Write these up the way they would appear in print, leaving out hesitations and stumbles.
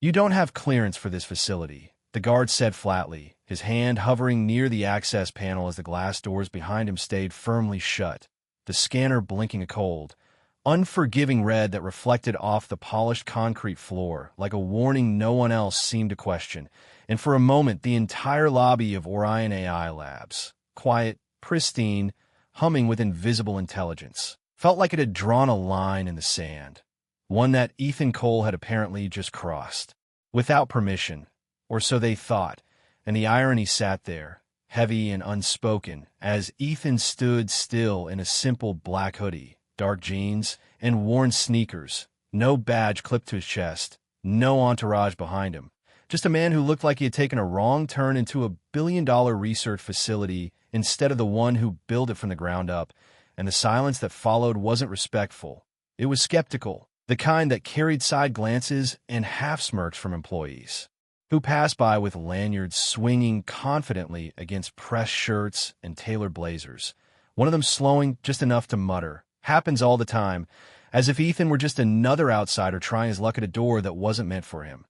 "You don't have clearance for this facility," the guard said flatly, his hand hovering near the access panel as the glass doors behind him stayed firmly shut, the scanner blinking a cold, unforgiving red that reflected off the polished concrete floor like a warning no one else seemed to question. And for a moment, the entire lobby of Orion AI Labs, quiet, pristine, humming with invisible intelligence, felt like it had drawn a line in the sand, one that Ethan Cole had apparently just crossed, without permission, or so they thought, and the irony sat there, heavy and unspoken, as Ethan stood still in a simple black hoodie, dark jeans, and worn sneakers, no badge clipped to his chest, no entourage behind him, just a man who looked like he had taken a wrong turn into a billion-dollar research facility instead of the one who built it from the ground up, and the silence that followed wasn't respectful. It was skeptical, the kind that carried side glances and half-smirks from employees, who passed by with lanyards swinging confidently against pressed shirts and tailored blazers, one of them slowing just enough to mutter, "Happens all the time," as if Ethan were just another outsider trying his luck at a door that wasn't meant for him.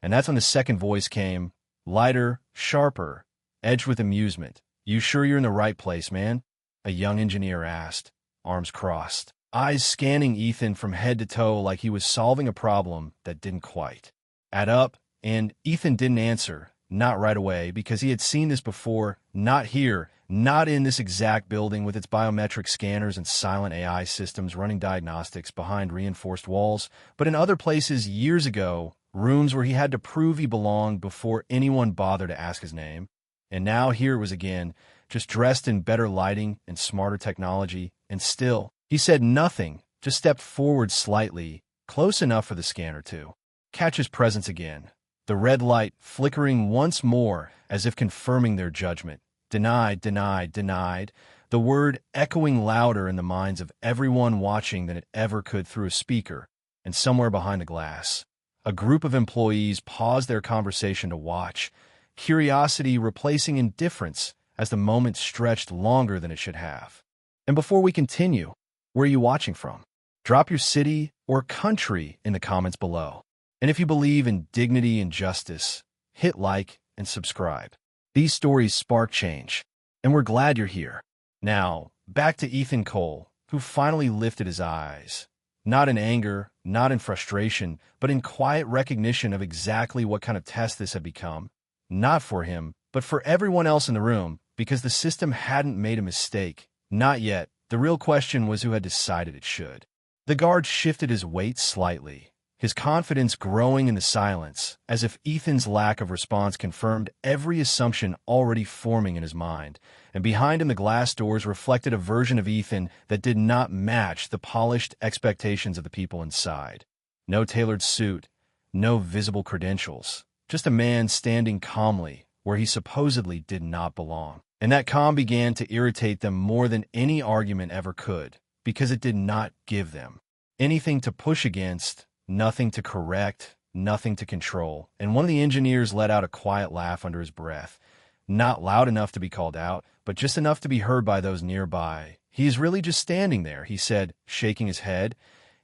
And that's when the second voice came, lighter, sharper, edged with amusement. "You sure you're in the right place, man?" a young engineer asked, arms crossed, eyes scanning Ethan from head to toe like he was solving a problem that didn't quite add up. And Ethan didn't answer, not right away, because he had seen this before, not here, not in this exact building with its biometric scanners and silent AI systems running diagnostics behind reinforced walls, but in other places years ago, rooms where he had to prove he belonged before anyone bothered to ask his name. And now here it was again, just dressed in better lighting and smarter technology, and still, he said nothing, just stepped forward slightly, close enough for the scanner to catch his presence again. The red light flickering once more as if confirming their judgment. Denied, denied, denied, the word echoing louder in the minds of everyone watching than it ever could through a speaker, and somewhere behind the glass, a group of employees paused their conversation to watch, curiosity replacing indifference as the moment stretched longer than it should have. And before we continue, where are you watching from? Drop your city or country in the comments below. And if you believe in dignity and justice, hit like and subscribe. These stories spark change, and we're glad you're here. Now, back to Ethan Cole, who finally lifted his eyes. Not in anger, not in frustration, but in quiet recognition of exactly what kind of test this had become. Not for him, but for everyone else in the room, because the system hadn't made a mistake. Not yet. The real question was who had decided it should. The guard shifted his weight slightly, his confidence growing in the silence, as if Ethan's lack of response confirmed every assumption already forming in his mind, and behind him the glass doors reflected a version of Ethan that did not match the polished expectations of the people inside. No tailored suit, no visible credentials, just a man standing calmly where he supposedly did not belong. And that calm began to irritate them more than any argument ever could, because it did not give them anything to push against, nothing to correct, nothing to control. And one of the engineers let out a quiet laugh under his breath, not loud enough to be called out, but just enough to be heard by those nearby. "He is really just standing there," he said, shaking his head.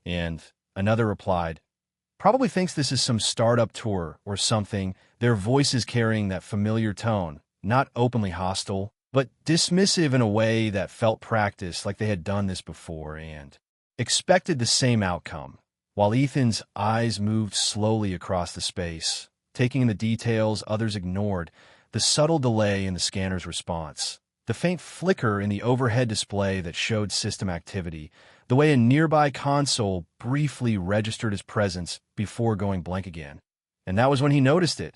And another replied, "Probably thinks this is some startup tour or something," their voices carrying that familiar tone, not openly hostile, but dismissive in a way that felt practiced, like they had done this before and expected the same outcome. While Ethan's eyes moved slowly across the space, taking in the details others ignored, the subtle delay in the scanner's response, the faint flicker in the overhead display that showed system activity, the way a nearby console briefly registered his presence before going blank again. And that was when he noticed it.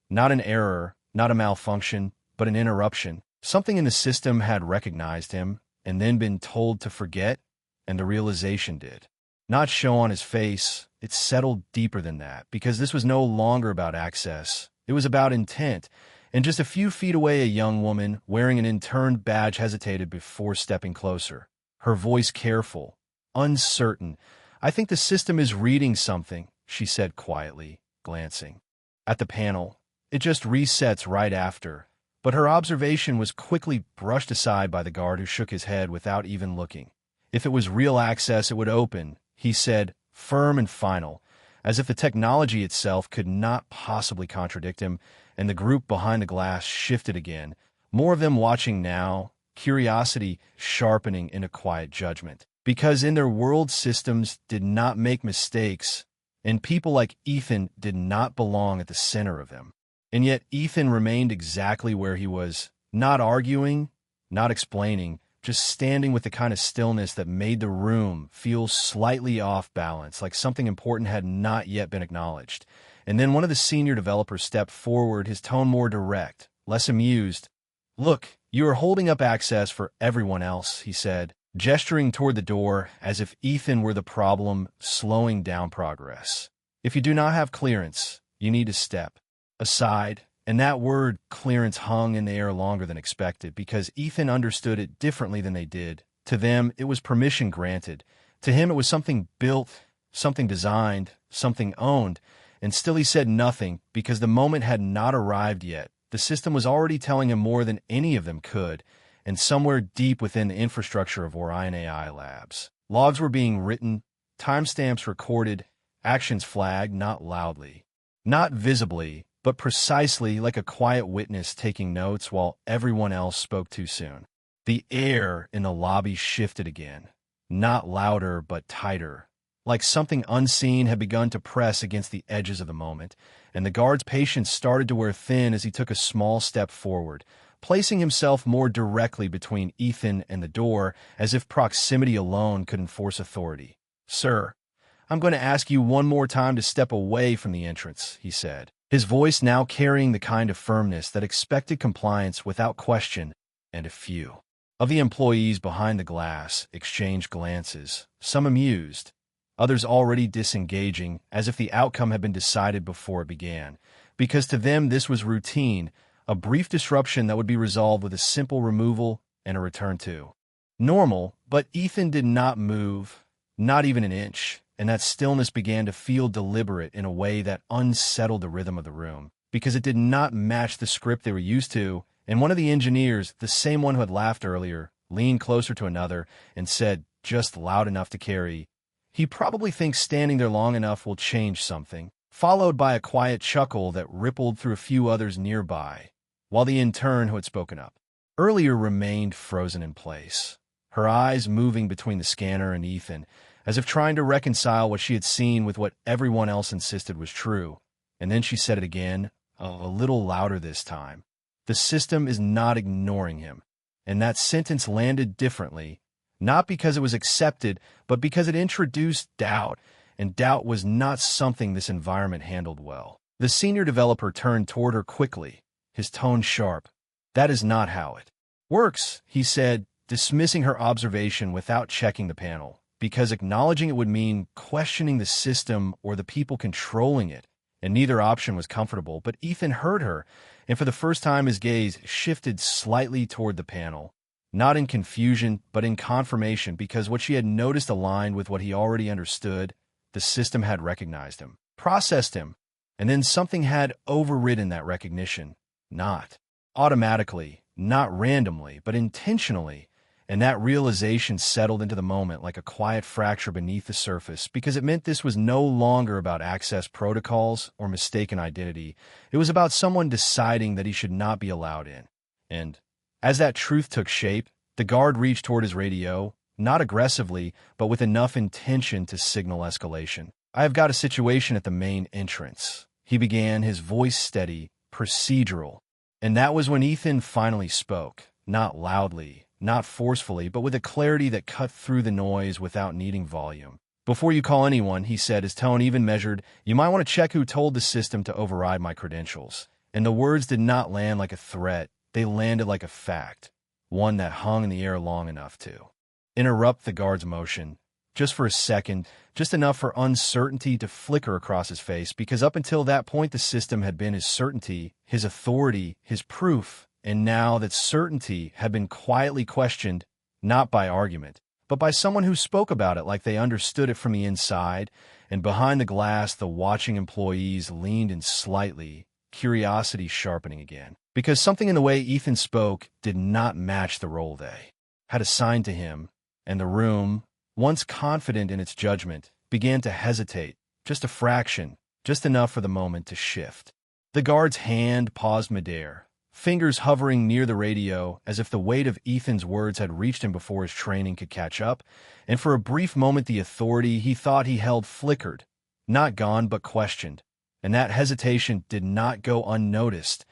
Not an error, not a malfunction, but an interruption. Something in the system had recognized him and then been told to forget, and the realization did not show on his face. It settled deeper than that, because this was no longer about access. It was about intent. And just a few feet away, a young woman wearing an interned badge hesitated before stepping closer, her voice careful, uncertain. "I think the system is reading something," she said quietly, glancing at the panel. "It just resets right after." But her observation was quickly brushed aside by the guard, who shook his head without even looking. "If it was real access, it would open," he said, firm and final, as if the technology itself could not possibly contradict him, and the group behind the glass shifted again, more of them watching now, curiosity sharpening into quiet judgment. Because in their world, systems did not make mistakes, and people like Ethan did not belong at the center of them. And yet Ethan remained exactly where he was, not arguing, not explaining, just standing with the kind of stillness that made the room feel slightly off balance, like something important had not yet been acknowledged. And then one of the senior developers stepped forward, his tone more direct, less amused. "Look, you are holding up access for everyone else," he said, gesturing toward the door as if Ethan were the problem, slowing down progress. "If you do not have clearance, you need to step aside." And that word clearance hung in the air longer than expected because Ethan understood it differently than they did. To them, it was permission granted. To him, it was something built, something designed, something owned. And still he said nothing because the moment had not arrived yet. The system was already telling him more than any of them could, and somewhere deep within the infrastructure of Orion AI Labs, logs were being written, timestamps recorded, actions flagged, not loudly, not visibly, but precisely like a quiet witness taking notes while everyone else spoke too soon. The air in the lobby shifted again, not louder but tighter, like something unseen had begun to press against the edges of the moment, and the guard's patience started to wear thin as he took a small step forward, placing himself more directly between Ethan and the door, as if proximity alone could enforce authority. "Sir, I'm going to ask you one more time to step away from the entrance," he said, his voice now carrying the kind of firmness that expected compliance without question, and a few of the employees behind the glass exchanged glances, some amused, others already disengaging, as if the outcome had been decided before it began, because to them this was routine, a brief disruption that would be resolved with a simple removal and a return to normal. But Ethan did not move, not even an inch, and that stillness began to feel deliberate in a way that unsettled the rhythm of the room, because it did not match the script they were used to, and one of the engineers, the same one who had laughed earlier, leaned closer to another and said, just loud enough to carry, "He probably thinks standing there long enough will change something," followed by a quiet chuckle that rippled through a few others nearby, while the intern who had spoken up earlier remained frozen in place, her eyes moving between the scanner and Ethan, as if trying to reconcile what she had seen with what everyone else insisted was true. And then she said it again, a little louder this time. "The system is not ignoring him." And that sentence landed differently, not because it was accepted, but because it introduced doubt, and doubt was not something this environment handled well. The senior developer turned toward her quickly, his tone sharp. "That is not how it works," he said, dismissing her observation without checking the panel, because acknowledging it would mean questioning the system or the people controlling it, and neither option was comfortable. But Ethan heard her, and for the first time his gaze shifted slightly toward the panel, not in confusion, but in confirmation, because what she had noticed aligned with what he already understood. The system had recognized him, processed him, and then something had overridden that recognition, not automatically, not randomly, but intentionally. And that realization settled into the moment like a quiet fracture beneath the surface, because it meant this was no longer about access protocols or mistaken identity. It was about someone deciding that he should not be allowed in. And as that truth took shape, the guard reached toward his radio, not aggressively, but with enough intention to signal escalation. "I have got a situation at the main entrance," he began, his voice steady, procedural. And that was when Ethan finally spoke, not loudly, not forcefully, but with a clarity that cut through the noise without needing volume. "Before you call anyone," he said, his tone even measured, "you might want to check who told the system to override my credentials." And the words did not land like a threat. They landed like a fact, one that hung in the air long enough to interrupt the guard's motion, just for a second, just enough for uncertainty to flicker across his face, because up until that point the system had been his certainty, his authority, his proof. And now that certainty had been quietly questioned, not by argument, but by someone who spoke about it like they understood it from the inside, and behind the glass the watching employees leaned in slightly, curiosity sharpening again, because something in the way Ethan spoke did not match the role they had assigned to him, and the room, once confident in its judgment, began to hesitate, just a fraction, just enough for the moment to shift. The guard's hand paused midair, fingers hovering near the radio as if the weight of Ethan's words had reached him before his training could catch up, and for a brief moment the authority he thought he held flickered, not gone but questioned, and that hesitation did not go unnoticed,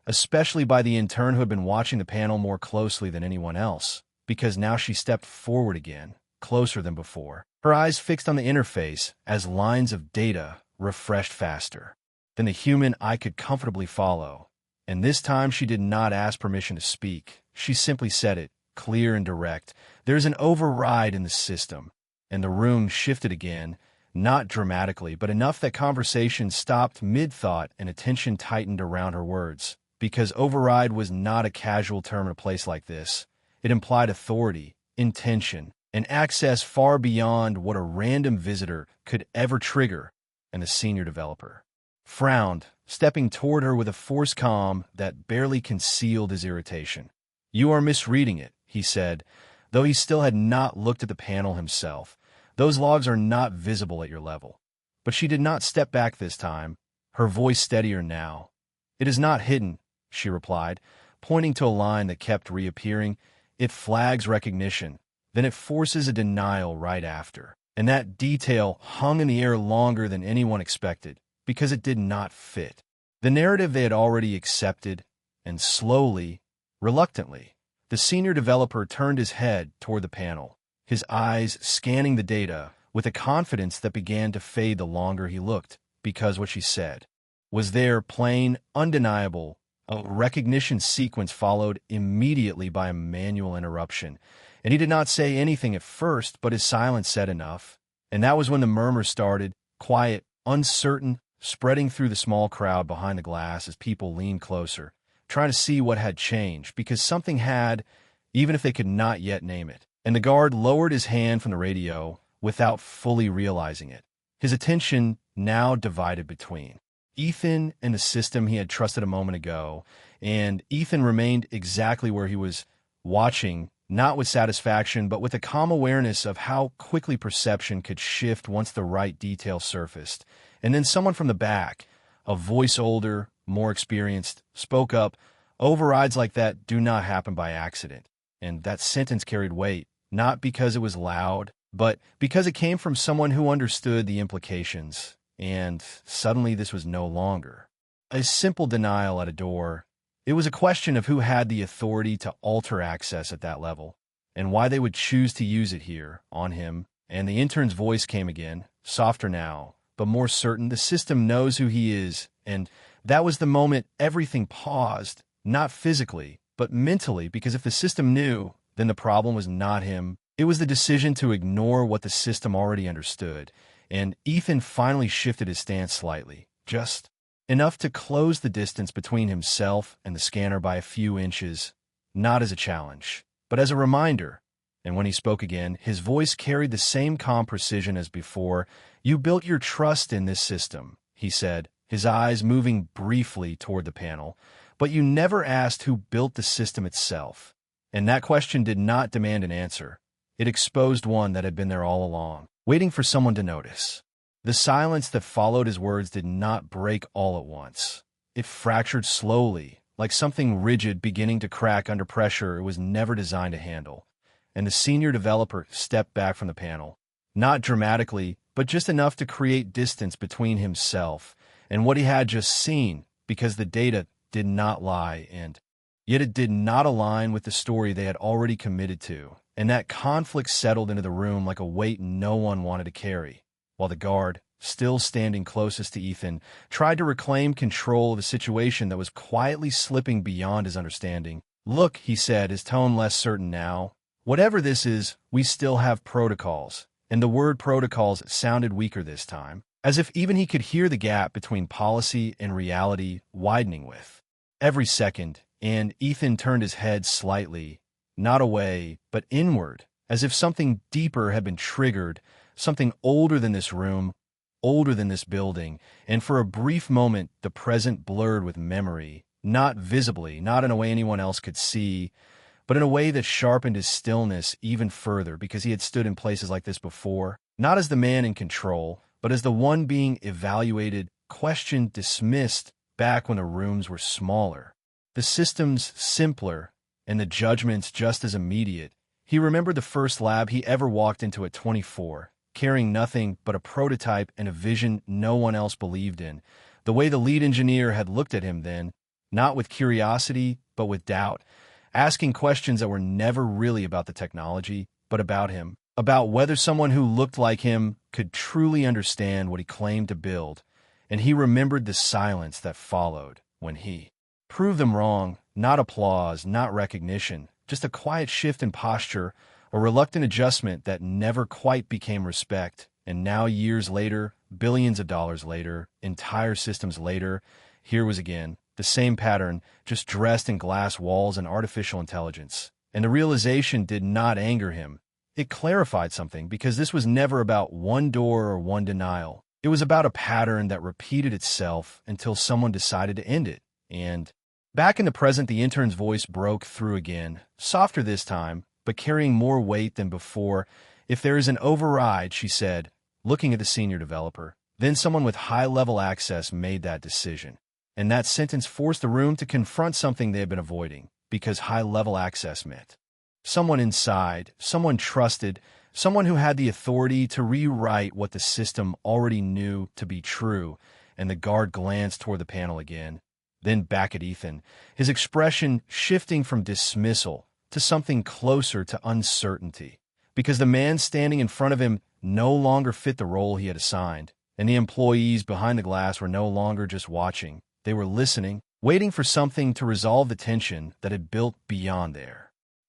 especially by the intern who had been watching the panel more closely than anyone else, because now she stepped forward again, closer than before, her eyes fixed on the interface as lines of data refreshed faster than the human eye could comfortably follow. And this time she did not ask permission to speak. She simply said it, clear and direct. There's an override in the system. And the room shifted again, not dramatically, but enough that conversation stopped mid-thought and attention tightened around her words. Because override was not a casual term in a place like this. It implied authority, intention, and access far beyond what a random visitor could ever trigger, and the senior developer frowned, stepping toward her with a forced calm that barely concealed his irritation. "You are misreading it," he said, though he still had not looked at the panel himself. "Those logs are not visible at your level." But she did not step back this time, her voice steadier now. "It is not hidden," she replied, pointing to a line that kept reappearing. "It flags recognition, then it forces a denial right after." And that detail hung in the air longer than anyone expected, because it did not fit the narrative they had already accepted, and slowly, reluctantly, the senior developer turned his head toward the panel, his eyes scanning the data with a confidence that began to fade the longer he looked, because what she said was there, plain, undeniable. A recognition sequence followed immediately by a manual interruption, and he did not say anything at first, but his silence said enough. And that was when the murmur started, quiet, uncertain, spreading through the small crowd behind the glass as people leaned closer, trying to see what had changed, because something had, even if they could not yet name it. And the guard lowered his hand from the radio without fully realizing it, his attention now divided between Ethan and the system he had trusted a moment ago, and Ethan remained exactly where he was, watching, not with satisfaction, but with a calm awareness of how quickly perception could shift once the right detail surfaced. And then someone from the back, a voice older, more experienced, spoke up. "Overrides like that do not happen by accident." And that sentence carried weight, not because it was loud, but because it came from someone who understood the implications. And suddenly this was no longer a simple denial at a door. It was a question of who had the authority to alter access at that level, and why they would choose to use it here, on him. And the intern's voice came again, softer now, but more certain. "The system knows who he is." And that was the moment everything paused, not physically, but mentally, because if the system knew, then the problem was not him. It was the decision to ignore what the system already understood. And Ethan finally shifted his stance slightly, just enough to close the distance between himself and the scanner by a few inches, not as a challenge, but as a reminder. And when he spoke again, his voice carried the same calm precision as before. "You built your trust in this system," he said, his eyes moving briefly toward the panel, "but you never asked who built the system itself." And that question did not demand an answer. It exposed one that had been there all along, waiting for someone to notice. The silence that followed his words did not break all at once. It fractured slowly, like something rigid beginning to crack under pressure it was never designed to handle. And the senior developer stepped back from the panel, not dramatically, but just enough to create distance between himself and what he had just seen, because the data did not lie, and yet it did not align with the story they had already committed to. And that conflict settled into the room like a weight no one wanted to carry, while the guard, still standing closest to Ethan, tried to reclaim control of a situation that was quietly slipping beyond his understanding. "Look," he said, his tone less certain now, "whatever this is, we still have protocols." And the word protocols sounded weaker this time, as if even he could hear the gap between policy and reality widening with every second. And Ethan turned his head slightly, not away, but inward, as if something deeper had been triggered, something older than this room, older than this building. And for a brief moment, the present blurred with memory, not visibly, not in a way anyone else could see, but in a way that sharpened his stillness even further, because he had stood in places like this before, not as the man in control, but as the one being evaluated, questioned, dismissed back when the rooms were smaller. The systems simpler, and the judgments just as immediate. He remembered the first lab he ever walked into at 24, carrying nothing but a prototype and a vision no one else believed in. The way the lead engineer had looked at him then, not with curiosity, but with doubt, asking questions that were never really about the technology, but about him, about whether someone who looked like him could truly understand what he claimed to build. And he remembered the silence that followed when he proved them wrong. Not applause, not recognition, just a quiet shift in posture, a reluctant adjustment that never quite became respect. And now, years later, billions of dollars later, entire systems later, here was again the same pattern, just dressed in glass walls and artificial intelligence. And the realization did not anger him. It clarified something, because this was never about one door or one denial. It was about a pattern that repeated itself until someone decided to end it. And back in the present, the intern's voice broke through again, softer this time, but carrying more weight than before. If there is an override, she said, looking at the senior developer, then someone with high-level access made that decision. And that sentence forced the room to confront something they had been avoiding, because high-level access meant someone inside, someone trusted, someone who had the authority to rewrite what the system already knew to be true. And the guard glanced toward the panel again, then back at Ethan, his expression shifting from dismissal to something closer to uncertainty, because the man standing in front of him no longer fit the role he had assigned, and the employees behind the glass were no longer just watching. They were listening, waiting for something to resolve the tension that had built beyond there.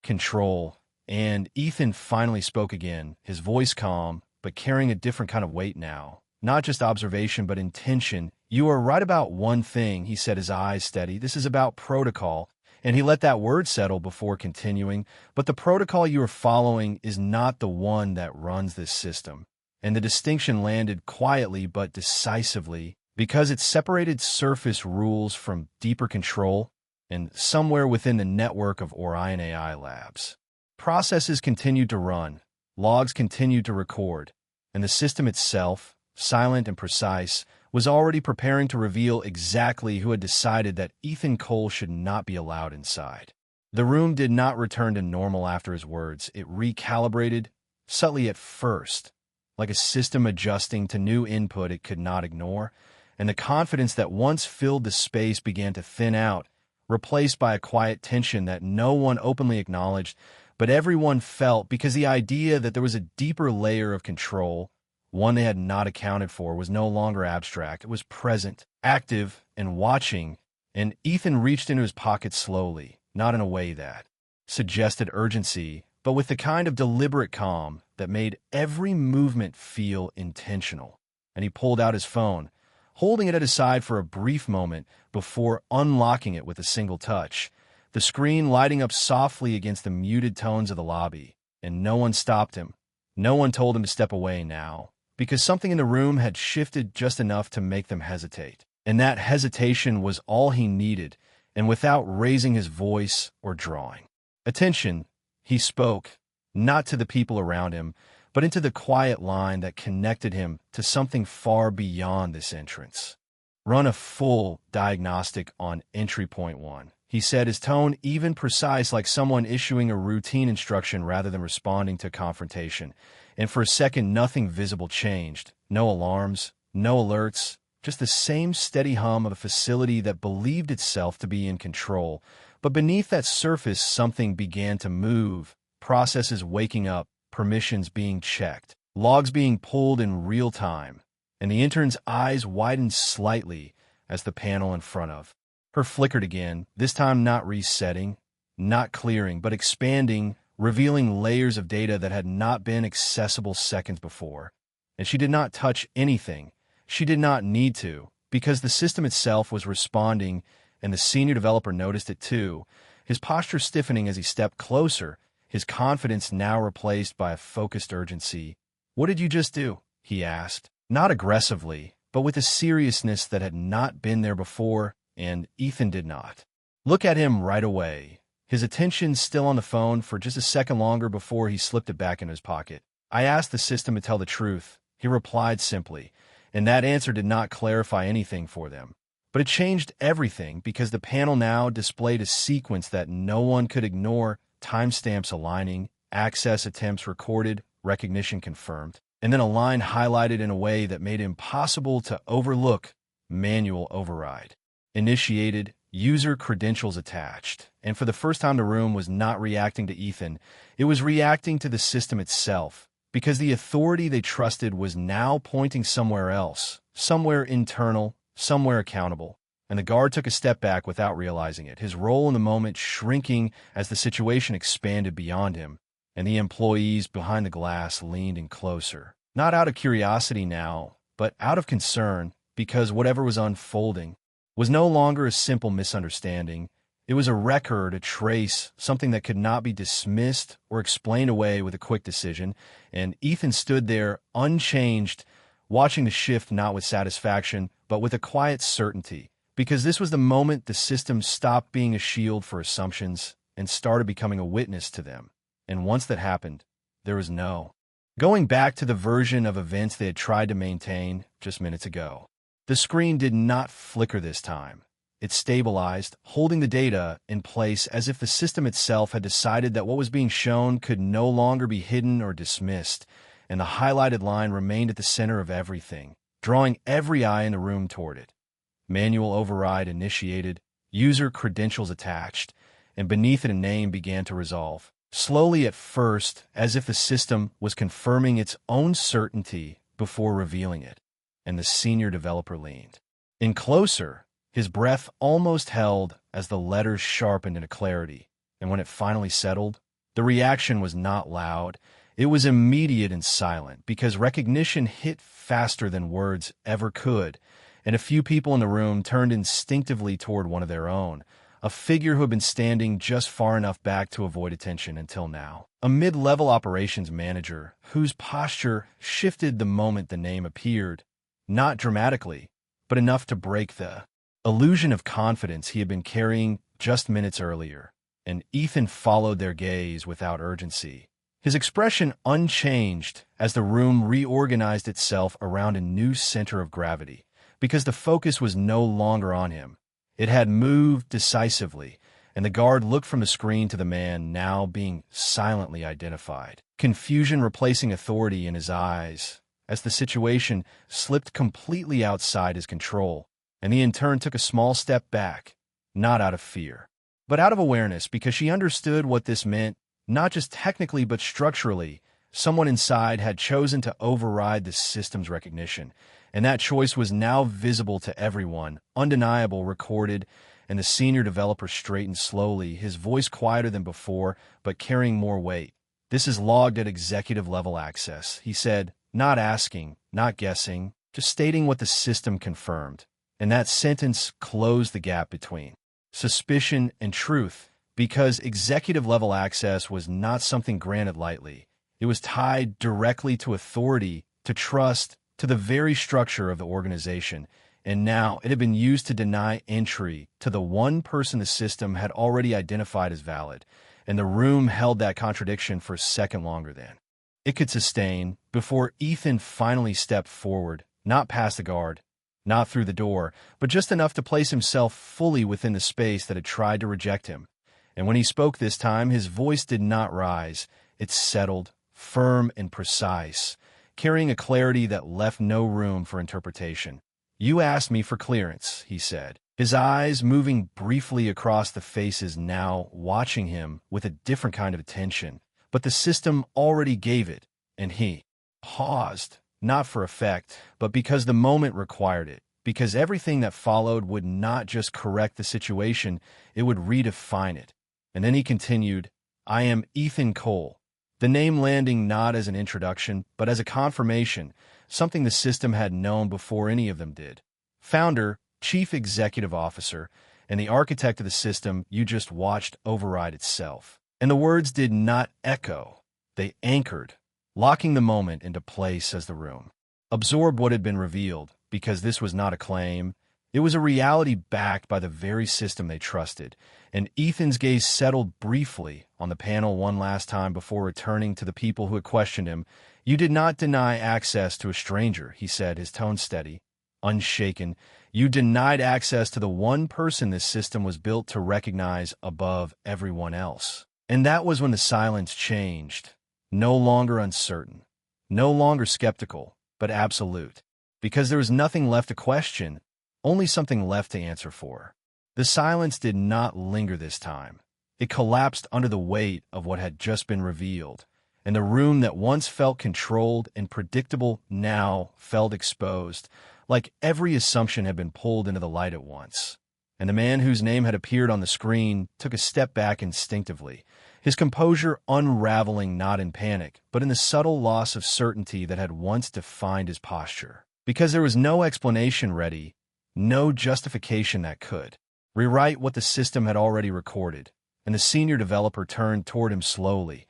Control. And Ethan finally spoke again, his voice calm, but carrying a different kind of weight now. Not just observation, but intention. You are right about one thing, he said, his eyes steady. This is about protocol. And he let that word settle before continuing. But the protocol you are following is not the one that runs this system. And the distinction landed quietly but decisively, because it separated surface rules from deeper control, and somewhere within the network of Orion AI labs, processes continued to run, logs continued to record, and the system itself, silent and precise, was already preparing to reveal exactly who had decided that Ethan Cole should not be allowed inside. The room did not return to normal after his words. It recalibrated, subtly at first, like a system adjusting to new input it could not ignore, and the confidence that once filled the space began to thin out, replaced by a quiet tension that no one openly acknowledged, but everyone felt, because the idea that there was a deeper layer of control, one they had not accounted for, was no longer abstract. It was present, active, and watching. And Ethan reached into his pocket slowly, not in a way that suggested urgency, but with the kind of deliberate calm that made every movement feel intentional. And he pulled out his phone, holding it at his side for a brief moment before unlocking it with a single touch, the screen lighting up softly against the muted tones of the lobby. And no one stopped him. No one told him to step away now, because something in the room had shifted just enough to make them hesitate. And that hesitation was all he needed, and without raising his voice or drawing attention, he spoke, not to the people around him, but into the quiet line that connected him to something far beyond this entrance. Run a full diagnostic on entry point 1, he said, his tone even precise, like someone issuing a routine instruction rather than responding to confrontation. And for a second, nothing visible changed. No alarms, no alerts, just the same steady hum of a facility that believed itself to be in control. But beneath that surface, something began to move, processes waking up, permissions being checked, logs being pulled in real time, and the intern's eyes widened slightly as the panel in front of her flickered again, this time not resetting, not clearing, but expanding, revealing layers of data that had not been accessible seconds before. And she did not touch anything. She did not need to, because the system itself was responding, and the senior developer noticed it too, his posture stiffening as he stepped closer, his confidence now replaced by a focused urgency. "What did you just do?" he asked, not aggressively, but with a seriousness that had not been there before, and Ethan did not look at him right away, his attention still on the phone for just a second longer before he slipped it back in his pocket. "I asked the system to tell the truth," he replied simply, And that answer did not clarify anything for them. But it changed everything because the panel now displayed a sequence that no one could ignore: timestamps aligning, access attempts recorded, recognition confirmed, and then a line highlighted in a way that made it impossible to overlook: manual override. Initiated, user credentials attached. And for the first time, the room was not reacting to Ethan. It was reacting to the system itself, because the authority they trusted was now pointing somewhere else, somewhere internal, somewhere accountable. And the guard took a step back without realizing it, his role in the moment shrinking as the situation expanded beyond him, and the employees behind the glass leaned in closer. Not out of curiosity now, but out of concern, because whatever was unfolding was no longer a simple misunderstanding. It was a record, a trace, something that could not be dismissed or explained away with a quick decision. And Ethan stood there, unchanged, watching the shift not with satisfaction, but with a quiet certainty, because this was the moment the system stopped being a shield for assumptions and started becoming a witness to them. And once that happened, there was no going back to the version of events they had tried to maintain just minutes ago. The screen did not flicker this time. It stabilized, holding the data in place as if the system itself had decided that what was being shown could no longer be hidden or dismissed, and the highlighted line remained at the center of everything, drawing every eye in the room toward it. Manual override initiated, user credentials attached, and beneath it a name began to resolve. Slowly at first, as if the system was confirming its own certainty before revealing it, and the senior developer leaned in closer, his breath almost held as the letters sharpened into clarity. And when it finally settled, the reaction was not loud. It was immediate and silent, because recognition hit faster than words ever could, and a few people in the room turned instinctively toward one of their own, a figure who had been standing just far enough back to avoid attention until now. A mid-level operations manager whose posture shifted the moment the name appeared, not dramatically, but enough to break the illusion of confidence he had been carrying just minutes earlier. And Ethan followed their gaze without urgency, his expression unchanged as the room reorganized itself around a new center of gravity, because the focus was no longer on him. It had moved decisively, and the guard looked from the screen to the man now being silently identified, confusion replacing authority in his eyes as the situation slipped completely outside his control, and he in turn took a small step back, not out of fear, but out of awareness, because she understood what this meant, not just technically but structurally. Someone inside had chosen to override the system's recognition, and that choice was now visible to everyone, undeniable, recorded. And the senior developer straightened slowly, his voice quieter than before, but carrying more weight. "This is logged at executive-level access," he said, not asking, not guessing, just stating what the system confirmed. And that sentence closed the gap between suspicion and truth, because executive-level access was not something granted lightly. It was tied directly to authority, to trust, to the very structure of the organization, and now it had been used to deny entry to the one person the system had already identified as valid, and the room held that contradiction for a second longer than it could sustain, before Ethan finally stepped forward, not past the guard, not through the door, but just enough to place himself fully within the space that had tried to reject him. And when he spoke this time, his voice did not rise. It settled, firm and precise, carrying a clarity that left no room for interpretation. "You asked me for clearance," he said, his eyes moving briefly across the faces now watching him with a different kind of attention. But the system already gave it, and he paused, not for effect, but because the moment required it, because everything that followed would not just correct the situation, it would redefine it. And then he continued, "I am Ethan Cole," the name landing not as an introduction, but as a confirmation, something the system had known before any of them did. Founder, chief executive officer, and the architect of the system you just watched override itself. And the words did not echo. They anchored, locking the moment into place as the room absorbed what had been revealed, because this was not a claim. It was a reality backed by the very system they trusted, and Ethan's gaze settled briefly on the panel one last time before returning to the people who had questioned him. "You did not deny access to a stranger," he said, his tone steady, unshaken. "You denied access to the one person this system was built to recognize above everyone else." And that was when the silence changed. No longer uncertain, no longer skeptical, but absolute. Because there was nothing left to question, only something left to answer for. The silence did not linger this time. It collapsed under the weight of what had just been revealed, and the room that once felt controlled and predictable now felt exposed, like every assumption had been pulled into the light at once. And the man whose name had appeared on the screen took a step back instinctively, his composure unraveling not in panic, but in the subtle loss of certainty that had once defined his posture. Because there was no explanation ready, no justification that could rewrite what the system had already recorded, and the senior developer turned toward him slowly,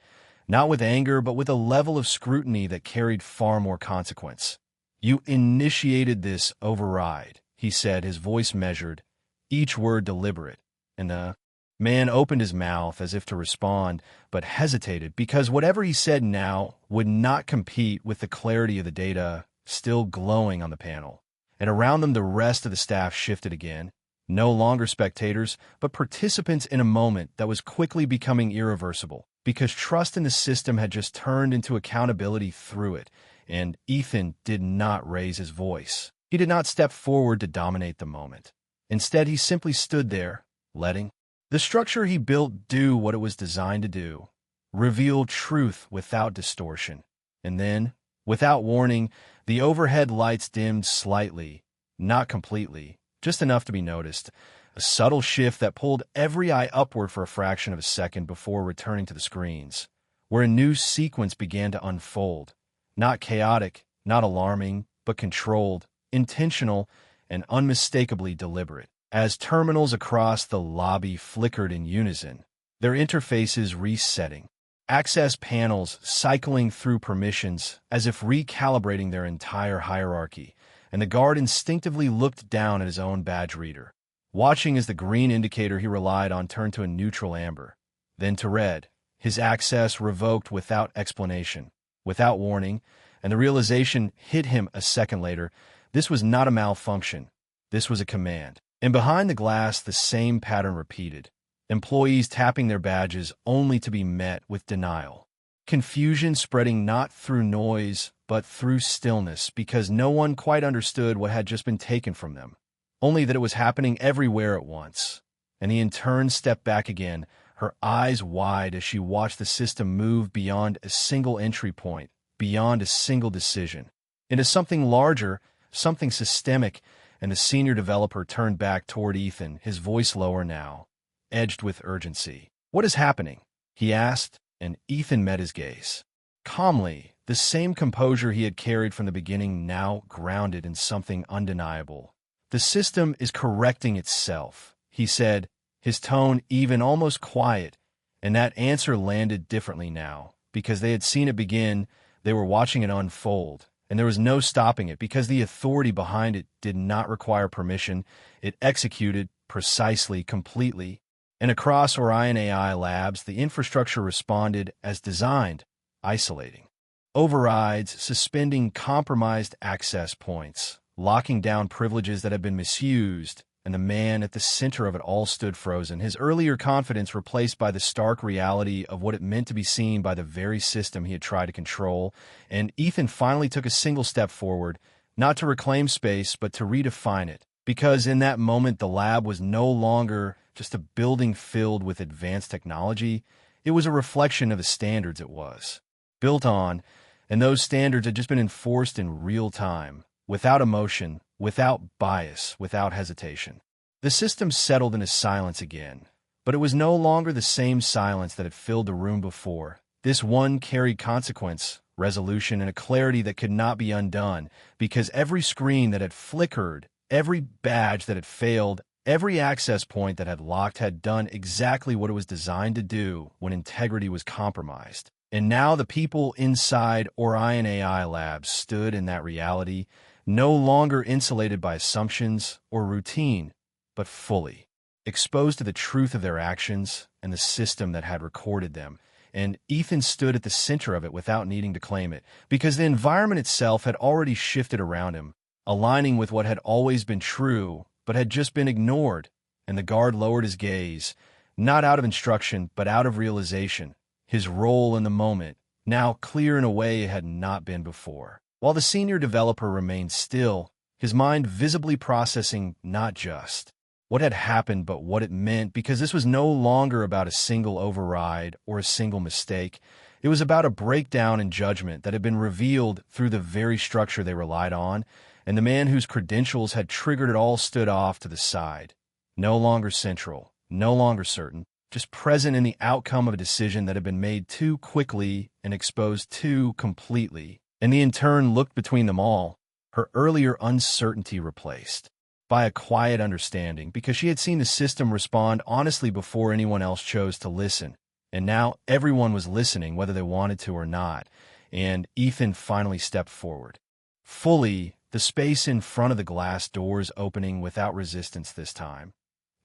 not with anger, but with a level of scrutiny that carried far more consequence. "You initiated this override," he said, his voice measured, each word deliberate, and the man opened his mouth as if to respond, but hesitated because whatever he said now would not compete with the clarity of the data still glowing on the panel. And around them the rest of the staff shifted again, no longer spectators, but participants in a moment that was quickly becoming irreversible, because trust in the system had just turned into accountability through it, and Ethan did not raise his voice. He did not step forward to dominate the moment. Instead, he simply stood there, letting the structure he built do what it was designed to do, reveal truth without distortion. And then, without warning, the overhead lights dimmed slightly, not completely, just enough to be noticed, a subtle shift that pulled every eye upward for a fraction of a second before returning to the screens, where a new sequence began to unfold, not chaotic, not alarming, but controlled, intentional, and unmistakably deliberate. As terminals across the lobby flickered in unison, their interfaces resetting, access panels cycling through permissions as if recalibrating their entire hierarchy, and the guard instinctively looked down at his own badge reader, watching as the green indicator he relied on turned to a neutral amber, then to red, his access revoked without explanation, without warning, and the realization hit him a second later. This was not a malfunction. This was a command. And behind the glass, the same pattern repeated. Employees tapping their badges only to be met with denial. Confusion spreading not through noise, but through stillness, because no one quite understood what had just been taken from them, only that it was happening everywhere at once. And he in turn stepped back again, her eyes wide as she watched the system move beyond a single entry point, beyond a single decision, into something larger, something systemic, and the senior developer turned back toward Ethan, his voice lower now, edged with urgency. "What is happening?" he asked, and Ethan met his gaze. Calmly, the same composure he had carried from the beginning now grounded in something undeniable. "The system is correcting itself," he said, his tone even, almost quiet, and that answer landed differently now, because they had seen it begin, they were watching it unfold. And there was no stopping it because the authority behind it did not require permission. It executed precisely, completely. And across Orion AI labs, the infrastructure responded as designed, isolating overrides, suspending compromised access points, locking down privileges that had been misused, and the man at the center of it all stood frozen, his earlier confidence replaced by the stark reality of what it meant to be seen by the very system he had tried to control. And Ethan finally took a single step forward, not to reclaim space, but to redefine it, because in that moment the lab was no longer just a building filled with advanced technology. It was a reflection of the standards it was built on, and those standards had just been enforced in real time, without emotion, without bias, without hesitation. The system settled into silence again, but it was no longer the same silence that had filled the room before. This one carried consequence, resolution, and a clarity that could not be undone, because every screen that had flickered, every badge that had failed, every access point that had locked had done exactly what it was designed to do when integrity was compromised. And now the people inside Orion AI Labs stood in that reality, no longer insulated by assumptions or routine, but fully exposed to the truth of their actions and the system that had recorded them. And Ethan stood at the center of it without needing to claim it, because the environment itself had already shifted around him, aligning with what had always been true, but had just been ignored. And the guard lowered his gaze, not out of instruction, but out of realization, his role in the moment, now clear in a way it had not been before. While the senior developer remained still, his mind visibly processing not just what had happened, but what it meant, because this was no longer about a single override or a single mistake. It was about a breakdown in judgment that had been revealed through the very structure they relied on, and the man whose credentials had triggered it all stood off to the side, no longer central, no longer certain, just present in the outcome of a decision that had been made too quickly and exposed too completely. And he in turn looked between them all, her earlier uncertainty replaced by a quiet understanding, because she had seen the system respond honestly before anyone else chose to listen. And now everyone was listening, whether they wanted to or not. And Ethan finally stepped forward. Fully, the space in front of the glass doors opening without resistance this time.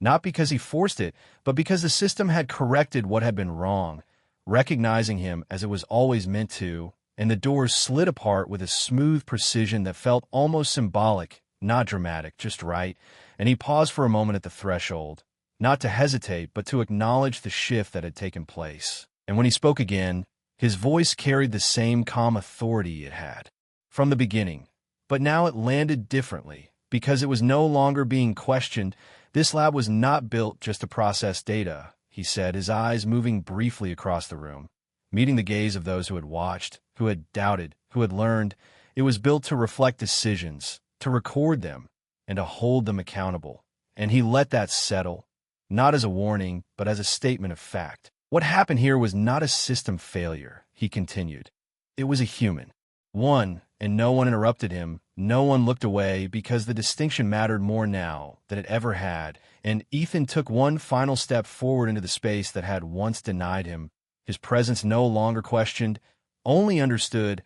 Not because he forced it, but because the system had corrected what had been wrong, recognizing him as it was always meant to, and the doors slid apart with a smooth precision that felt almost symbolic, not dramatic, just right. And he paused for a moment at the threshold, not to hesitate, but to acknowledge the shift that had taken place. And when he spoke again, his voice carried the same calm authority it had from the beginning. But now it landed differently, because it was no longer being questioned. This lab was not built just to process data, he said, his eyes moving briefly across the room, meeting the gaze of those who had watched, who had doubted, who had learned. It was built to reflect decisions, to record them, and to hold them accountable. And he let that settle, not as a warning, but as a statement of fact. What happened here was not a system failure, he continued. It was a human one, and no one interrupted him. No one looked away, because the distinction mattered more now than it ever had. And Ethan took one final step forward into the space that had once denied him. His presence no longer questioned, only understood.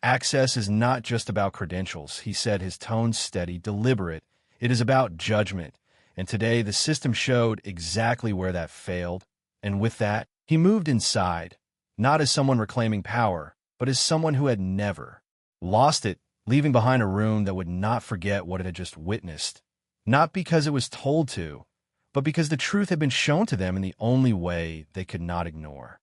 Access is not just about credentials, he said, his tone steady, deliberate. It is about judgment. And today the system showed exactly where that failed. And with that, he moved inside, not as someone reclaiming power, but as someone who had never lost it, leaving behind a room that would not forget what it had just witnessed. Not because it was told to, but because the truth had been shown to them in the only way they could not ignore.